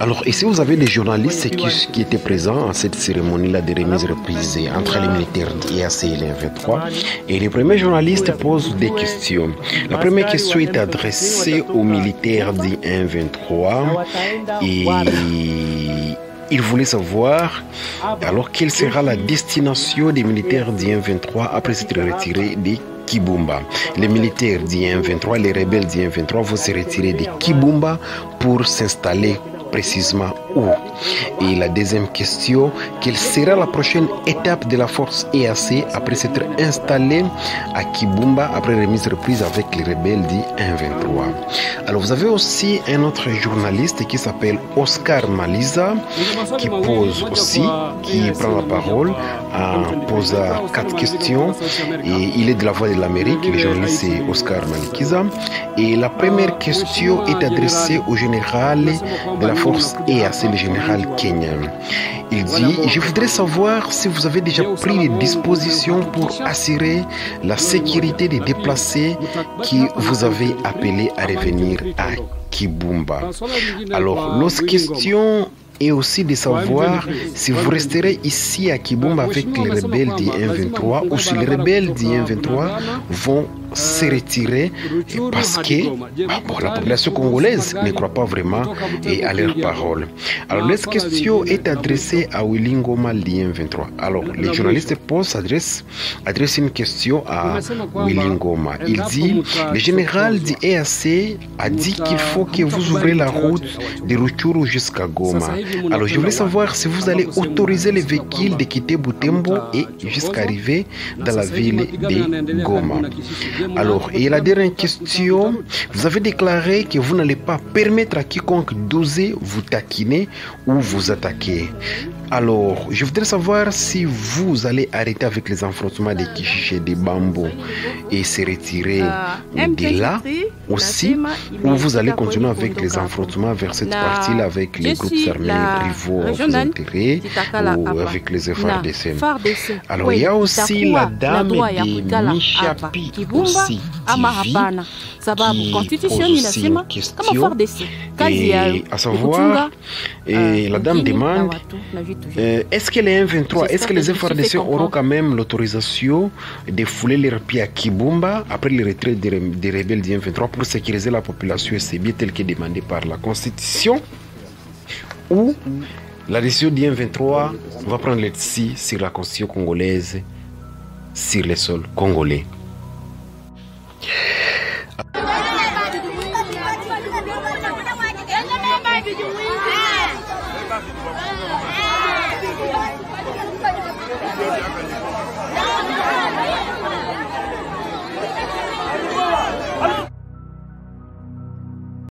Alors ici vous avez les journalistes qui étaient présents à cette cérémonie-là de remise reprise entre les militaires d'EAC et les 23. Et les premiers journalistes posent des questions. La première question est adressée aux militaires du 1-23 et il voulait savoir alors quelle sera la destination des militaires du 1-23 après s'être retirés des Kibumba. Les militaires du 1-23, les rebelles du 1-23 vont se retirer de Kibumba pour s'installer précisément où? Et la deuxième question, quelle sera la prochaine étape de la force EAC après s'être installée à Kibumba après remise reprise avec les rebelles du 1-23? Alors vous avez aussi un autre journaliste qui s'appelle Oscar Maliza qui pose aussi, qui prend la parole en posant 4 questions et il est de la Voix de l'Amérique, le journaliste c'est Oscar Maliza. Et la première question est adressée au général de la force EAC, le général kenyan. Il dit, je voudrais savoir si vous avez déjà pris les dispositions pour assurer la sécurité des déplacés qui vous avez appelés à revenir à Kibumba. Alors, l'autre question est aussi de savoir si vous resterez ici à Kibumba avec les rebelles du 1-23 ou si les rebelles du 1-23 vont se retirer parce que la population congolaise ne croit pas vraiment à leurs paroles. Alors, la question est adressée à Willy Ngoma du 1-23. Alors, les journalistes adressent une question à Willy Ngoma. Il dit, le général du EAC a dit qu'il faut que vous ouvrez la route de Rutshuru jusqu'à Goma. Alors, je voulais savoir si vous allez autoriser les véhicules de quitter Butembo et jusqu'à arriver dans la ville de Goma. Alors, et la dernière question, vous avez déclaré que vous n'allez pas permettre à quiconque d'oser vous taquiner ou vous attaquer. Alors, je voudrais savoir si vous allez arrêter avec les affrontements des Kichiche et des Bambo et se retirer de là aussi, ou vous allez continuer avec les affrontements vers cette partie-là avec les groupes armés rivaux vous intérêts ou avec les FARDC. Alors, il y a aussi la dame de Michapi aussi qui pose aussi une question, et à savoir, la dame demande est-ce que les 1-23, est-ce que les FARDC auront quand même l'autorisation de fouler leurs pieds à Kibumba après le retrait des rebelles du 1-23 pour sécuriser la population et c'est bien tel que demandé par la Constitution, ou la décision du 1-23 va prendre le dessus sur la Constitution congolaise, sur les sols congolais?